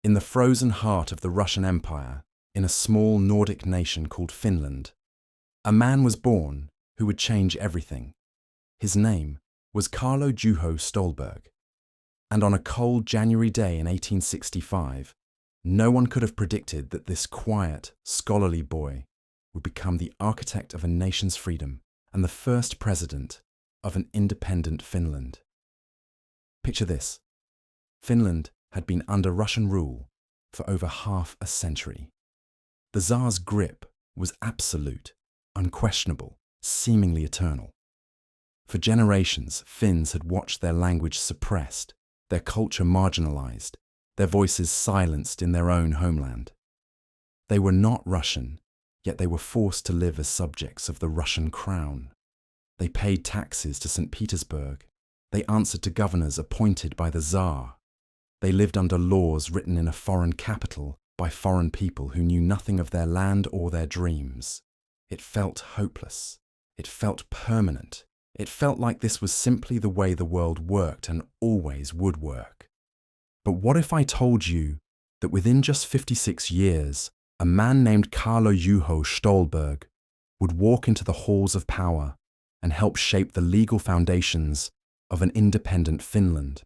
In the frozen heart of the Russian Empire, in a small Nordic nation called Finland, a man was born who would change everything. His name was Carlo Juho Stolberg. And on a cold January day in 1865, no one could have predicted that this quiet, scholarly boy would become the architect of a nation's freedom and the first president of an independent Finland. Picture this. Finland had been under Russian rule for over half a century. The Tsar's grip was absolute, unquestionable, seemingly eternal. For generations, Finns had watched their language suppressed, their culture marginalized, their voices silenced in their own homeland. They were not Russian, yet they were forced to live as subjects of the Russian crown. They paid taxes to St. Petersburg. They answered to governors appointed by the Tsar. They lived under laws written in a foreign capital by foreign people who knew nothing of their land or their dreams. It felt hopeless. It felt permanent. It felt like this was simply the way the world worked and always would work. But what if I told you that within just 56 years, a man named Carlo Juho Stolberg would walk into the halls of power and help shape the legal foundations of an independent Finland?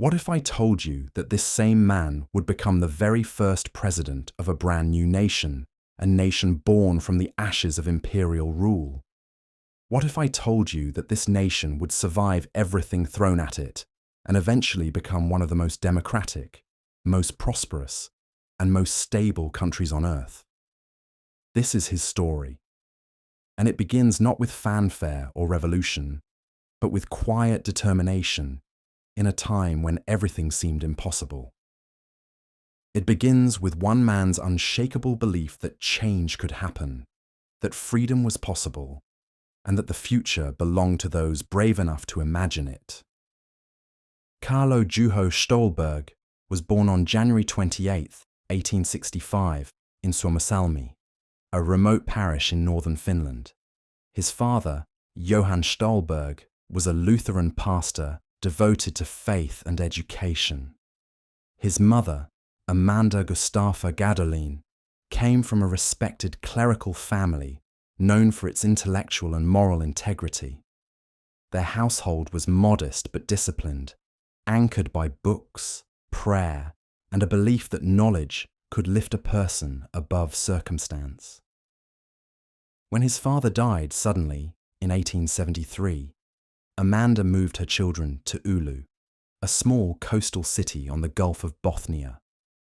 What if I told you that this same man would become the very first president of a brand new nation, a nation born from the ashes of imperial rule? What if I told you that this nation would survive everything thrown at it and eventually become one of the most democratic, most prosperous, and most stable countries on earth? This is his story. And it begins not with fanfare or revolution, but with quiet determination in a time when everything seemed impossible. It begins with one man's unshakable belief that change could happen, that freedom was possible, and that the future belonged to those brave enough to imagine it. Carlo Juho Stolberg was born on January 28, 1865, in Suomussalmi, a remote parish in northern Finland. His father, Johann Stolberg, was a Lutheran pastor devoted to faith and education. His mother, Amanda Gustafa Gadolin, came from a respected clerical family known for its intellectual and moral integrity. Their household was modest but disciplined, anchored by books, prayer, and a belief that knowledge could lift a person above circumstance. When his father died suddenly in 1873, Amanda moved her children to Oulu, a small coastal city on the Gulf of Bothnia,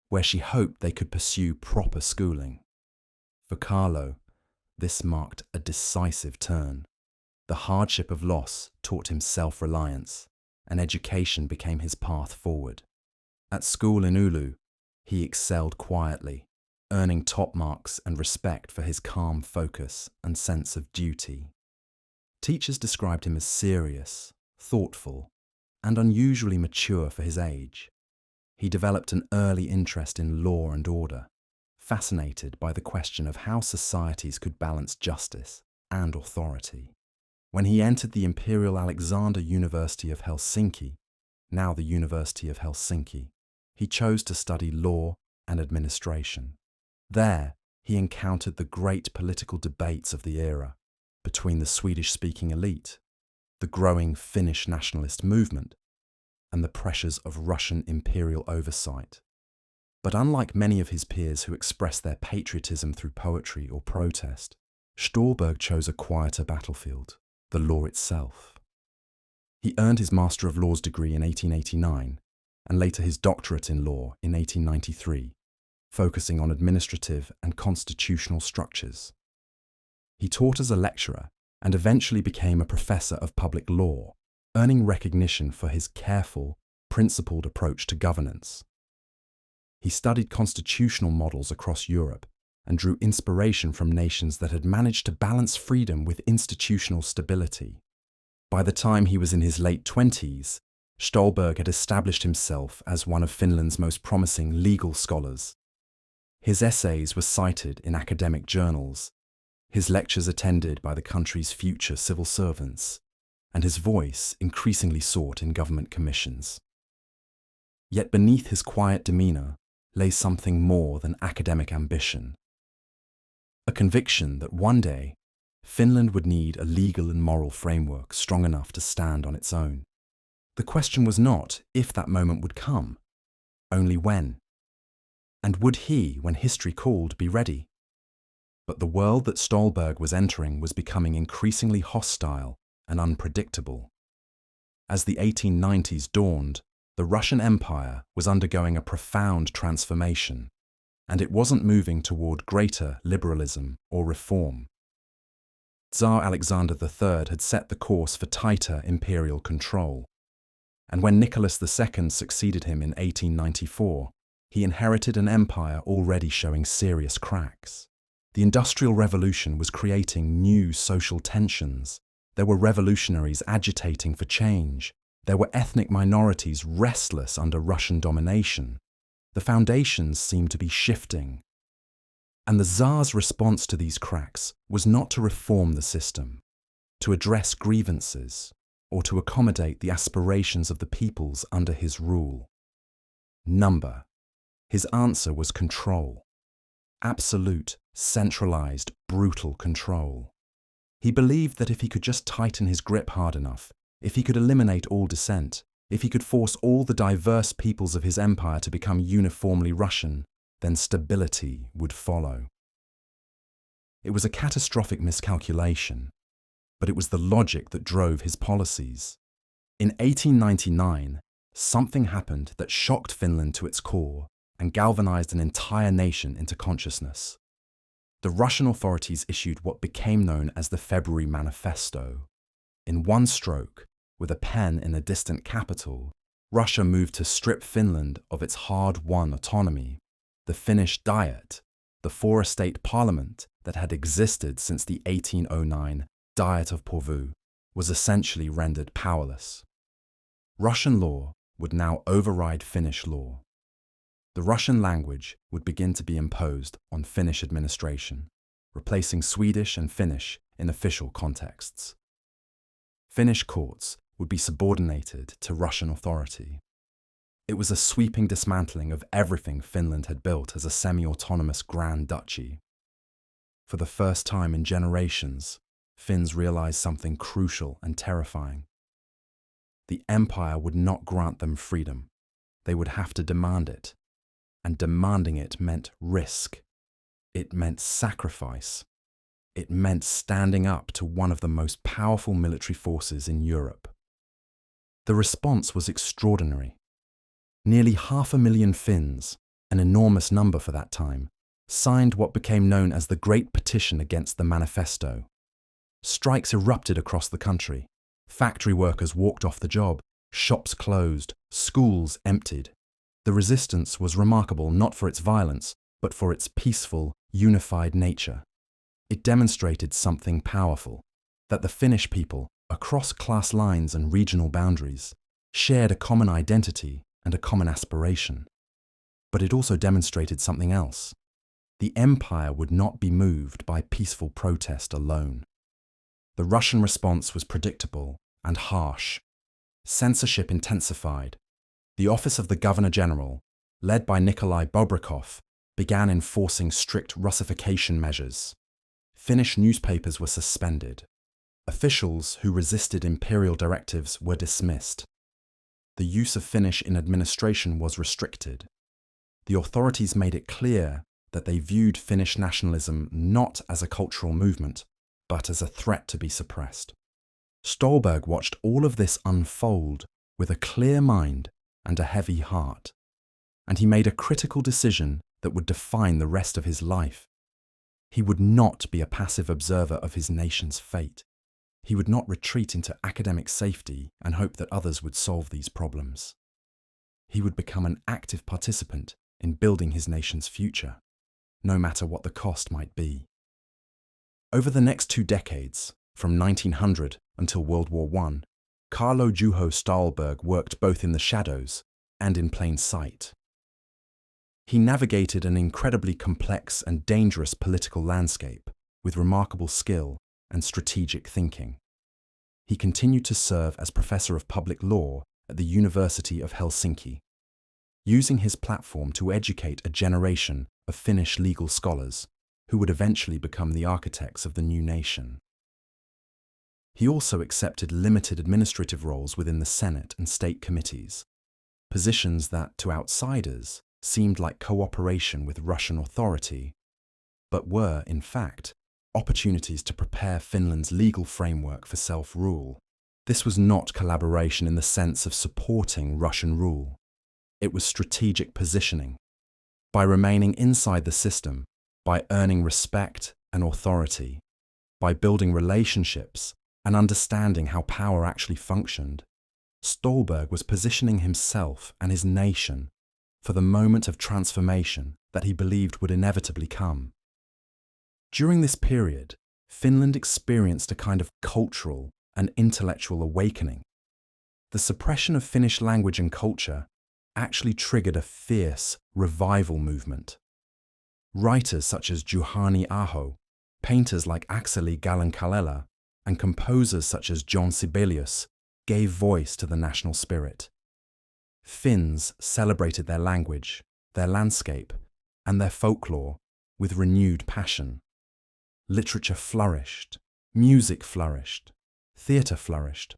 where she hoped they could pursue proper schooling. For Carlo, this marked a decisive turn. The hardship of loss taught him self-reliance, and education became his path forward. At school in Oulu, he excelled quietly, earning top marks and respect for his calm focus and sense of duty. Teachers described him as serious, thoughtful, and unusually mature for his age. He developed an early interest in law and order, fascinated by the question of how societies could balance justice and authority. When he entered the Imperial Alexander University of Helsinki, now the University of Helsinki, he chose to study law and administration. There, he encountered the great political debates of the era between the Swedish-speaking elite, the growing Finnish nationalist movement, and the pressures of Russian imperial oversight. But unlike many of his peers who expressed their patriotism through poetry or protest, Stolberg chose a quieter battlefield, the law itself. He earned his Master of Laws degree in 1889 and later his doctorate in law in 1893, focusing on administrative and constitutional structures. He taught as a lecturer and eventually became a professor of public law, earning recognition for his careful, principled approach to governance. He studied constitutional models across Europe and drew inspiration from nations that had managed to balance freedom with institutional stability. By the time he was in his late 20s, Stolberg had established himself as one of Finland's most promising legal scholars. His essays were cited in academic journals, his lectures attended by the country's future civil servants, and his voice increasingly sought in government commissions. Yet beneath his quiet demeanour lay something more than academic ambition. A conviction that one day, Finland would need a legal and moral framework strong enough to stand on its own. The question was not if that moment would come, only when. And would he, when history called, be ready? But the world that Stolberg was entering was becoming increasingly hostile and unpredictable. As the 1890s dawned, the Russian Empire was undergoing a profound transformation, and it wasn't moving toward greater liberalism or reform. Tsar Alexander III had set the course for tighter imperial control, and when Nicholas II succeeded him in 1894, he inherited an empire already showing serious cracks. The Industrial Revolution was creating new social tensions. There were revolutionaries agitating for change. There were ethnic minorities restless under Russian domination. The foundations seemed to be shifting. And the Tsar's response to these cracks was not to reform the system, to address grievances, or to accommodate the aspirations of the peoples under his rule. Number. His answer was control. Absolute, centralized, brutal control. He believed that if he could just tighten his grip hard enough, if he could eliminate all dissent, if he could force all the diverse peoples of his empire to become uniformly Russian, then stability would follow. It was a catastrophic miscalculation, but it was the logic that drove his policies. In 1899, something happened that shocked Finland to its core and galvanized an entire nation into consciousness. The Russian authorities issued what became known as the February Manifesto. In one stroke, with a pen in a distant capital, Russia moved to strip Finland of its hard-won autonomy. The Finnish Diet, the four-estate parliament that had existed since the 1809 Diet of Porvoo, was essentially rendered powerless. Russian law would now override Finnish law. The Russian language would begin to be imposed on Finnish administration, replacing Swedish and Finnish in official contexts. Finnish courts would be subordinated to Russian authority. It was a sweeping dismantling of everything Finland had built as a semi-autonomous Grand Duchy. For the first time in generations, Finns realized something crucial and terrifying. The empire would not grant them freedom. They would have to demand it. And demanding it meant risk. It meant sacrifice. It meant standing up to one of the most powerful military forces in Europe. The response was extraordinary. Nearly 500,000 Finns, an enormous number for that time, signed what became known as the Great Petition against the Manifesto. Strikes erupted across the country. Factory workers walked off the job, shops closed, schools emptied. The resistance was remarkable not for its violence, but for its peaceful, unified nature. It demonstrated something powerful, that the Finnish people, across class lines and regional boundaries, shared a common identity and a common aspiration. But it also demonstrated something else. The empire would not be moved by peaceful protest alone. The Russian response was predictable and harsh. Censorship intensified. The office of the Governor-General, led by Nikolai Bobrikov, began enforcing strict Russification measures. Finnish newspapers were suspended. Officials who resisted imperial directives were dismissed. The use of Finnish in administration was restricted. The authorities made it clear that they viewed Finnish nationalism not as a cultural movement, but as a threat to be suppressed. Stolberg watched all of this unfold with a clear mind and a heavy heart, and he made a critical decision that would define the rest of his life. He would not be a passive observer of his nation's fate. He would not retreat into academic safety and hope that others would solve these problems. He would become an active participant in building his nation's future, no matter what the cost might be. Over the next 2 decades, from 1900 until World War I, Carlo Juho Stolberg worked both in the shadows and in plain sight. He navigated an incredibly complex and dangerous political landscape with remarkable skill and strategic thinking. He continued to serve as professor of public law at the University of Helsinki. using his platform to educate a generation of Finnish legal scholars who would eventually become the architects of the new nation. He also accepted limited administrative roles within the Senate and state committees, positions that, to outsiders, seemed like cooperation with Russian authority, but were, in fact, opportunities to prepare Finland's legal framework for self-rule. This was not collaboration in the sense of supporting Russian rule. It was strategic positioning. By remaining inside the system, by earning respect and authority, by building relationships and understanding how power actually functioned, Stolberg was positioning himself and his nation for the moment of transformation that he believed would inevitably come. During this period, Finland experienced a kind of cultural and intellectual awakening. The suppression of Finnish language and culture actually triggered a fierce revival movement. Writers such as Juhani Aho, painters like Akseli Gallen-Kallela, and composers such as John Sibelius gave voice to the national spirit. Finns celebrated their language, their landscape, and their folklore with renewed passion. Literature flourished, music flourished, theatre flourished,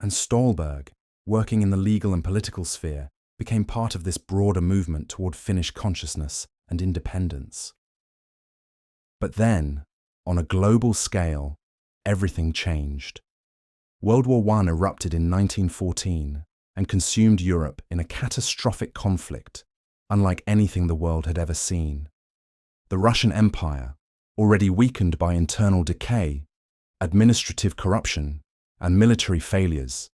and Stolberg, working in the legal and political sphere, became part of this broader movement toward Finnish consciousness and independence. But then, on a global scale, everything changed. World War I erupted in 1914 and consumed Europe in a catastrophic conflict, unlike anything the world had ever seen. The Russian Empire, already weakened by internal decay, administrative corruption, and military failures,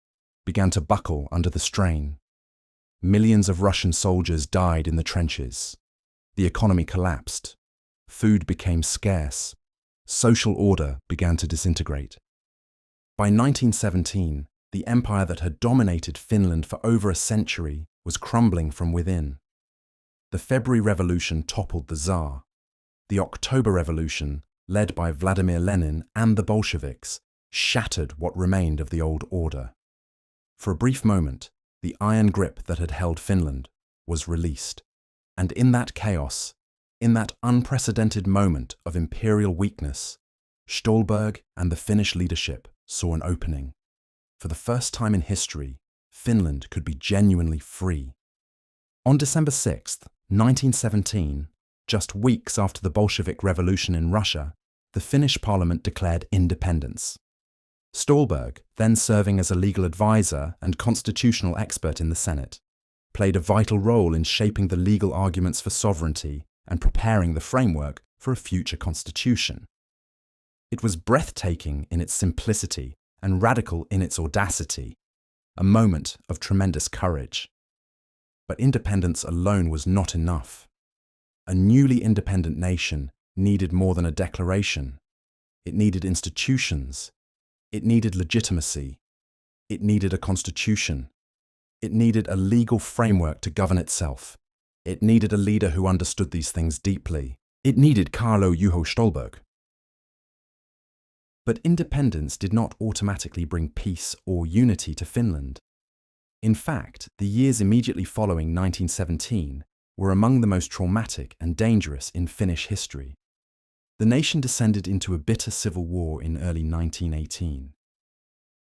began to buckle under the strain. Millions of Russian soldiers died in the trenches. The economy collapsed. Food became scarce. Social order began to disintegrate. By 1917, the empire that had dominated Finland for over a century was crumbling from within. The February Revolution toppled the Tsar. The October Revolution, led by Vladimir Lenin and the Bolsheviks, shattered what remained of the old order. For a brief moment, the iron grip that had held Finland was released. And in that chaos, in that unprecedented moment of imperial weakness, Stolberg and the Finnish leadership saw an opening. For the first time in history, Finland could be genuinely free. On December 6, 1917, just weeks after the Bolshevik Revolution in Russia, the Finnish parliament declared independence. Stolberg, then serving as a legal advisor and constitutional expert in the Senate, played a vital role in shaping the legal arguments for sovereignty and preparing the framework for a future constitution. It was breathtaking in its simplicity and radical in its audacity, a moment of tremendous courage. But independence alone was not enough. A newly independent nation needed more than a declaration. It needed institutions. It needed legitimacy. It needed a constitution. It needed a legal framework to govern itself. It needed a leader who understood these things deeply. It needed Carlo-Juho Stolberg. But independence did not automatically bring peace or unity to Finland. In fact, the years immediately following 1917 were among the most traumatic and dangerous in Finnish history. The nation descended into a bitter civil war in early 1918.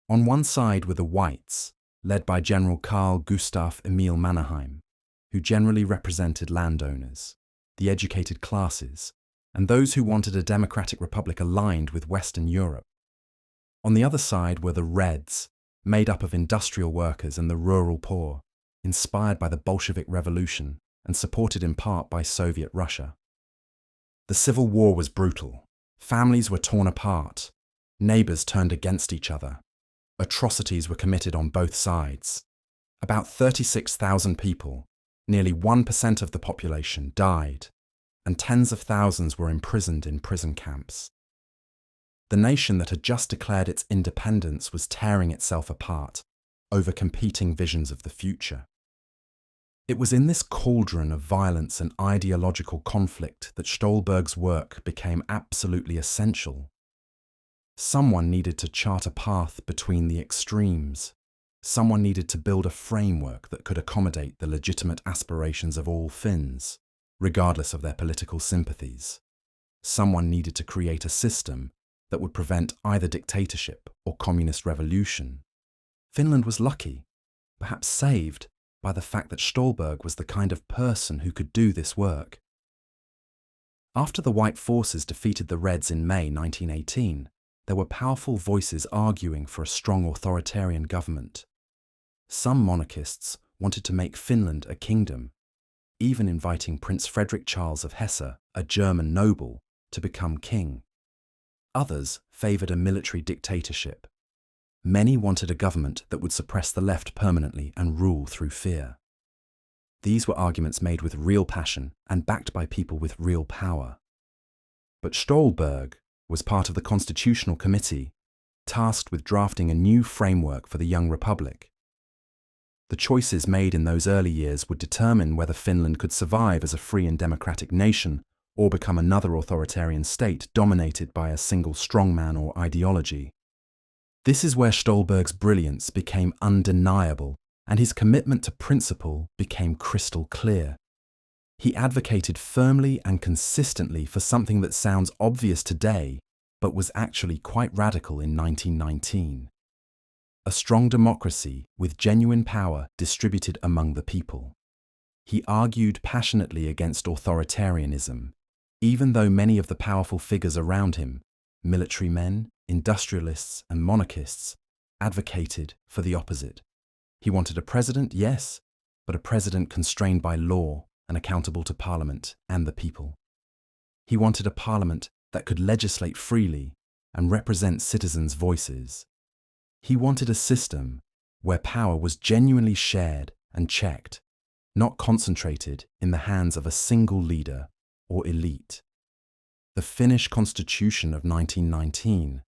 On one side were the Whites, led by General Carl Gustaf Emil Mannerheim, who generally represented landowners, the educated classes, and those who wanted a democratic republic aligned with Western Europe. On the other side were the Reds, made up of industrial workers and the rural poor, inspired by the Bolshevik Revolution and supported in part by Soviet Russia. The civil war was brutal. Families were torn apart. Neighbors turned against each other. Atrocities were committed on both sides. About 36,000 people, nearly 1% of the population, died, and tens of thousands were imprisoned in prison camps. The nation that had just declared its independence was tearing itself apart over competing visions of the future. It was in this cauldron of violence and ideological conflict that Stolberg's work became absolutely essential. Someone needed to chart a path between the extremes, Someone needed to build a framework that could accommodate the legitimate aspirations of all Finns, regardless of their political sympathies. Someone needed to create a system that would prevent either dictatorship or communist revolution. Finland was lucky, perhaps saved, by the fact that Ståhlberg was the kind of person who could do this work. After the White forces defeated the Reds in May 1918, there were powerful voices arguing for a strong authoritarian government. Some monarchists wanted to make Finland a kingdom, even inviting Prince Frederick Charles of Hesse, a German noble, to become king. Others favoured a military dictatorship. Many wanted a government that would suppress the left permanently and rule through fear. These were arguments made with real passion and backed by people with real power. But Ståhlberg was part of the Constitutional Committee, tasked with drafting a new framework for the young republic. The choices made in those early years would determine whether Finland could survive as a free and democratic nation or become another authoritarian state dominated by a single strongman or ideology. This is where Ståhlberg's brilliance became undeniable and his commitment to principle became crystal clear. He advocated firmly and consistently for something that sounds obvious today, but was actually quite radical in 1919. A strong democracy with genuine power distributed among the people. He argued passionately against authoritarianism, even though many of the powerful figures around him, military men, industrialists and monarchists, advocated for the opposite. He wanted a president, yes, but a president constrained by law and accountable to Parliament and the people. He wanted a Parliament that could legislate freely and represent citizens' voices. He wanted a system where power was genuinely shared and checked, not concentrated in the hands of a single leader or elite. The Finnish Constitution of 1919,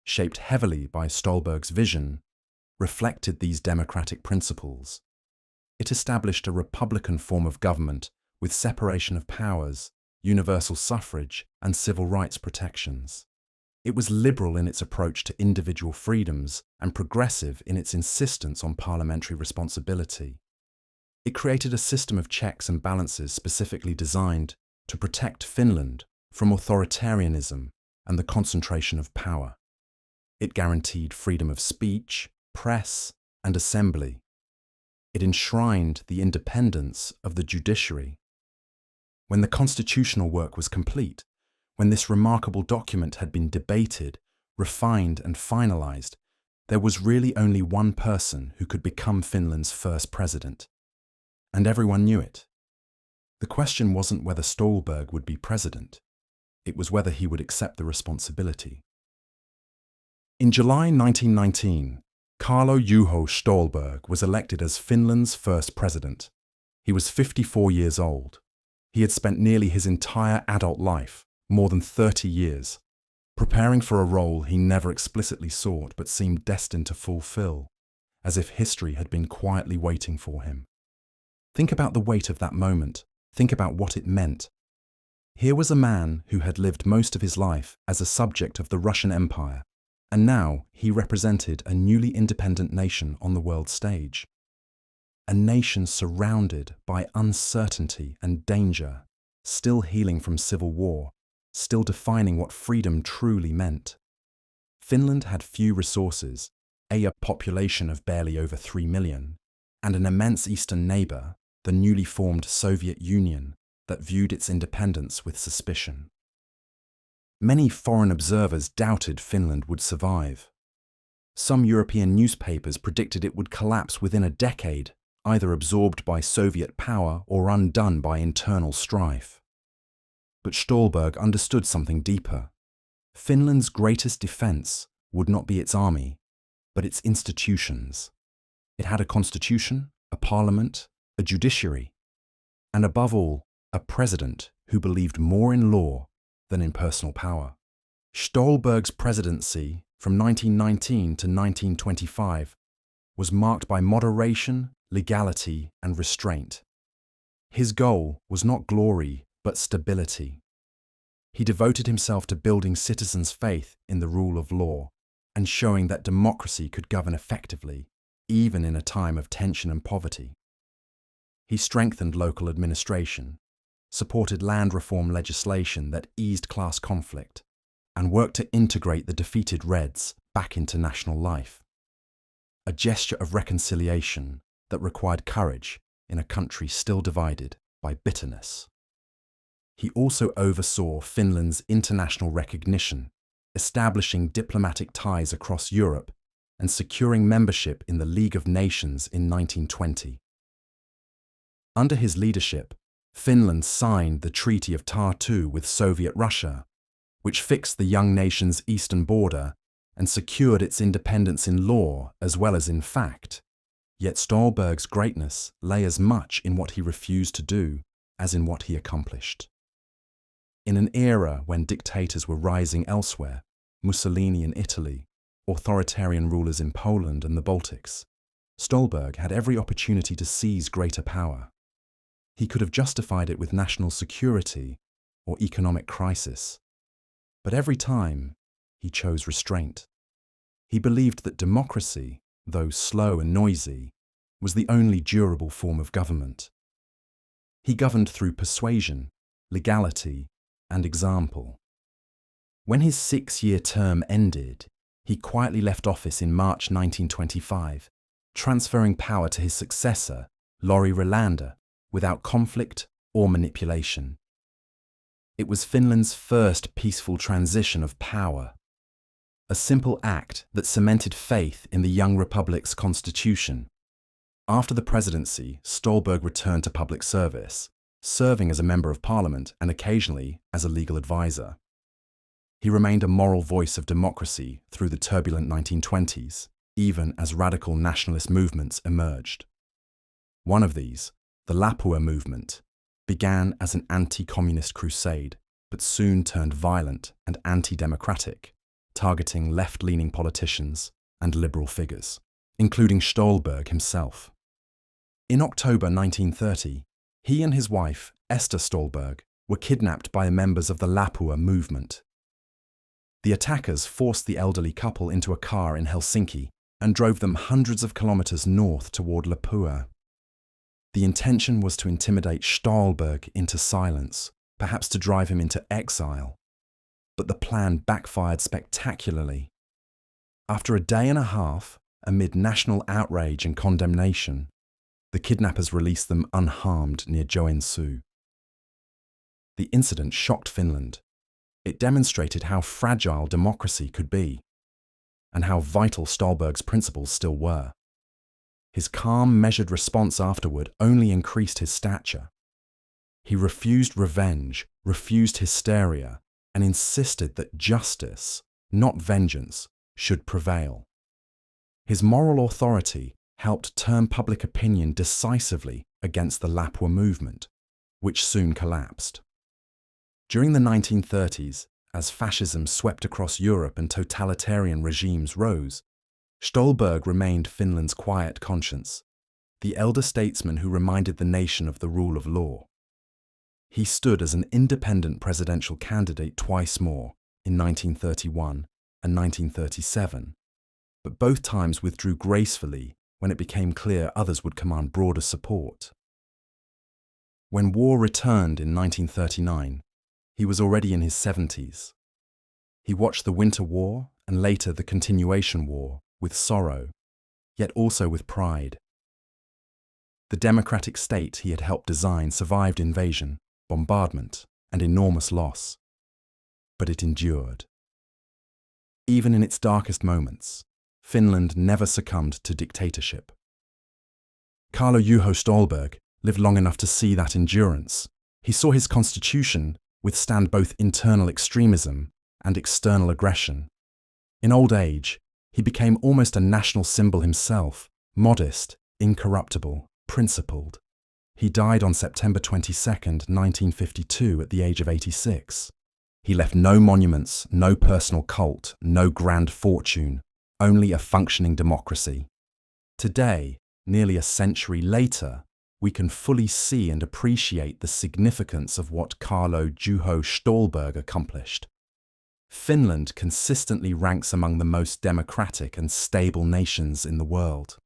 shaped heavily by Ståhlberg's vision, reflected these democratic principles. It established a republican form of government with separation of powers, universal suffrage, and civil rights protections. It was liberal in its approach to individual freedoms and progressive in its insistence on parliamentary responsibility. It created a system of checks and balances specifically designed to protect Finland from authoritarianism and the concentration of power. It guaranteed freedom of speech, press, and assembly. It enshrined the independence of the judiciary. When the constitutional work was complete, when this remarkable document had been debated, refined, and finalized, there was really only one person who could become Finland's first president. And everyone knew it. The question wasn't whether Ståhlberg would be president. It was whether he would accept the responsibility. In July 1919, Carlo-Juho Ståhlberg was elected as Finland's first president. He was 54 years old. He had spent nearly his entire adult life, more than 30 years, preparing for a role he never explicitly sought but seemed destined to fulfill, as if history had been quietly waiting for him. Think about the weight of that moment. Think about what it meant. Here was a man who had lived most of his life as a subject of the Russian Empire, and now he represented a newly independent nation on the world stage. A nation surrounded by uncertainty and danger, still healing from civil war, still defining what freedom truly meant. Finland had few resources, a population of barely over 3 million, and an immense eastern neighbour, the newly formed Soviet Union, that viewed its independence with suspicion. Many foreign observers doubted Finland would survive. Some European newspapers predicted it would collapse within a decade, either absorbed by Soviet power or undone by internal strife. But Ståhlberg understood something deeper. Finland's greatest defense would not be its army, but its institutions. It had a constitution, a parliament, a judiciary, and above all, a president who believed more in law than in personal power. Ståhlberg's presidency from 1919 to 1925 was marked by moderation, legality, and restraint. His goal was not glory, but stability. He devoted himself to building citizens' faith in the rule of law and showing that democracy could govern effectively, even in a time of tension and poverty. He strengthened local administration, supported land reform legislation that eased class conflict, and worked to integrate the defeated Reds back into national life. A gesture of reconciliation that required courage in a country still divided by bitterness. He also oversaw Finland's international recognition, establishing diplomatic ties across Europe and securing membership in the League of Nations in 1920. Under his leadership, Finland signed the Treaty of Tartu with Soviet Russia, which fixed the young nation's eastern border and secured its independence in law as well as in fact. Yet Stålberg's greatness lay as much in what he refused to do as in what he accomplished. In an era when dictators were rising elsewhere, Mussolini in Italy, authoritarian rulers in Poland and the Baltics, Stålberg had every opportunity to seize greater power. He could have justified it with national security or economic crisis, but every time he chose restraint. He believed that democracy, though slow and noisy, was the only durable form of government. He governed through persuasion, legality, and example. When his 6-year term ended, he quietly left office in March 1925, transferring power to his successor, Lauri Relander, without conflict or manipulation. It was Finland's first peaceful transition of power, a simple act that cemented faith in the young republic's constitution. After the presidency, Stålberg returned to public service, serving as a member of parliament and occasionally as a legal advisor. He remained a moral voice of democracy through the turbulent 1920s, even as radical nationalist movements emerged. One of these, the Lapua movement, began as an anti-communist crusade, but soon turned violent and anti-democratic, targeting left-leaning politicians and liberal figures, including Stålberg himself. In October 1930, he and his wife, Esther Stålberg, were kidnapped by members of the Lapua movement. The attackers forced the elderly couple into a car in Helsinki and drove them hundreds of kilometers north toward Lapua. The intention was to intimidate Stålberg into silence, perhaps to drive him into exile. But the plan backfired spectacularly. After a day and a half, amid national outrage and condemnation, the kidnappers released them unharmed near Joensuu. The incident shocked Finland. It demonstrated how fragile democracy could be, and how vital Stålberg's principles still were. His calm, measured response afterward only increased his stature. He refused revenge, refused hysteria, and insisted that justice, not vengeance, should prevail. His moral authority helped turn public opinion decisively against the Lapua movement, which soon collapsed. During the 1930s, as fascism swept across Europe and totalitarian regimes rose, Stålberg remained Finland's quiet conscience, the elder statesman who reminded the nation of the rule of law. He stood as an independent presidential candidate twice more, in 1931 and 1937, but both times withdrew gracefully when it became clear others would command broader support. When war returned in 1939, he was already in his 70s. He watched the Winter War and later the Continuation War with sorrow, yet also with pride. The democratic state he had helped design survived invasion, bombardment, and enormous loss. But it endured. Even in its darkest moments, Finland never succumbed to dictatorship. Carlo-Juho Stålberg lived long enough to see that endurance. He saw his constitution withstand both internal extremism and external aggression. In old age, he became almost a national symbol himself, modest, incorruptible, principled. He died on September 22, 1952, at the age of 86. He left no monuments, no personal cult, no grand fortune, only a functioning democracy. Today, nearly a century later, we can fully see and appreciate the significance of what Carlo-Juho Stålberg accomplished. Finland consistently ranks among the most democratic and stable nations in the world.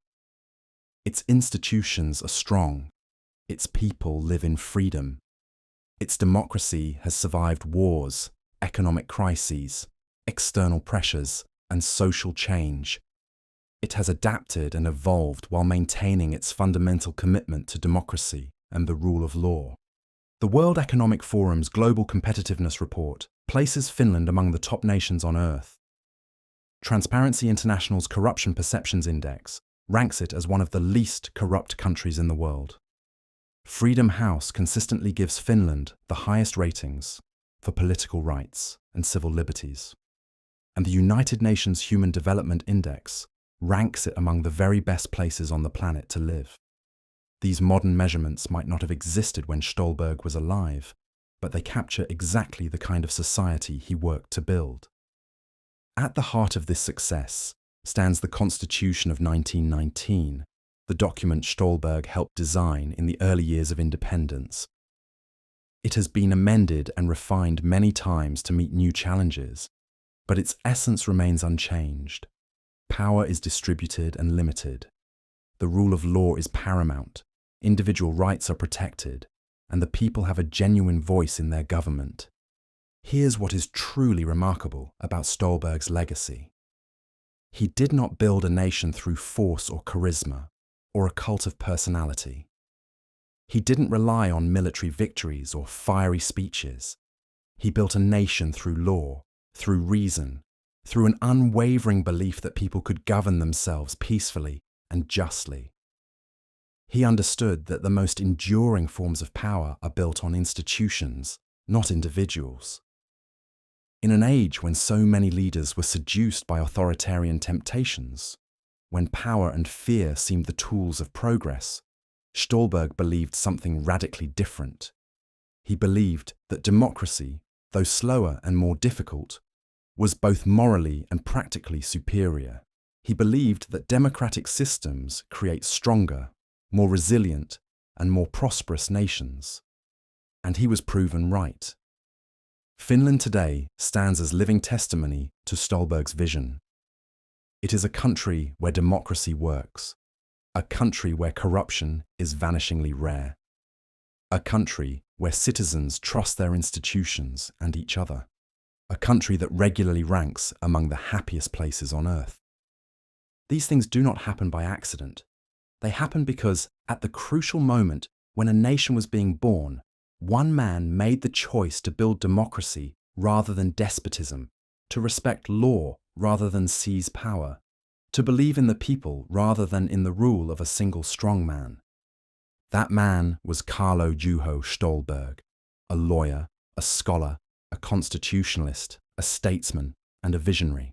Its institutions are strong. Its people live in freedom. Its democracy has survived wars, economic crises, external pressures, and social change. It has adapted and evolved while maintaining its fundamental commitment to democracy and the rule of law. The World Economic Forum's Global Competitiveness Report places Finland among the top nations on Earth. Transparency International's Corruption Perceptions Index ranks it as one of the least corrupt countries in the world. Freedom House consistently gives Finland the highest ratings for political rights and civil liberties. And the United Nations Human Development Index ranks it among the very best places on the planet to live. These modern measurements might not have existed when Stolberg was alive, but they capture exactly the kind of society he worked to build. At the heart of this success stands the Constitution of 1919, the document Stolberg helped design in the early years of independence. It has been amended and refined many times to meet new challenges, but its essence remains unchanged. Power is distributed and limited. The rule of law is paramount. Individual rights are protected, and the people have a genuine voice in their government. Here's what is truly remarkable about Stolberg's legacy. He did not build a nation through force or charisma, or a cult of personality. He didn't rely on military victories or fiery speeches. He built a nation through law, through reason, through an unwavering belief that people could govern themselves peacefully and justly. He understood that the most enduring forms of power are built on institutions, not individuals. In an age when so many leaders were seduced by authoritarian temptations, when power and fear seemed the tools of progress, Stolberg believed something radically different. He believed that democracy, though slower and more difficult, was both morally and practically superior. He believed that democratic systems create stronger, more resilient, and more prosperous nations. And he was proven right. Finland today stands as living testimony to Stolberg's vision. It is a country where democracy works, a country where corruption is vanishingly rare, a country where citizens trust their institutions and each other, a country that regularly ranks among the happiest places on earth. These things do not happen by accident. They happen because, at the crucial moment when a nation was being born, one man made the choice to build democracy rather than despotism, to respect law rather than seize power, to believe in the people rather than in the rule of a single strongman. That man was Carlo Juho Stolberg, a lawyer, a scholar, a constitutionalist, a statesman, and a visionary.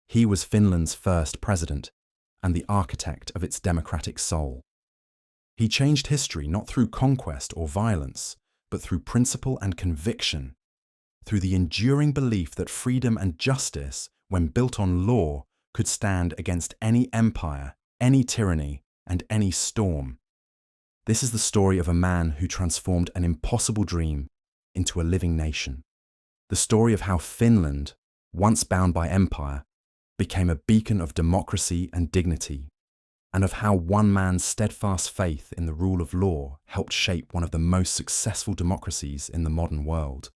He was Finland's first president and the architect of its democratic soul. He changed history not through conquest or violence, but through principle and conviction, through the enduring belief that freedom and justice, when built on law, could stand against any empire, any tyranny, and any storm. This is the story of a man who transformed an impossible dream into a living nation. The story of how Finland, once bound by empire, became a beacon of democracy and dignity, and of how one man's steadfast faith in the rule of law helped shape one of the most successful democracies in the modern world.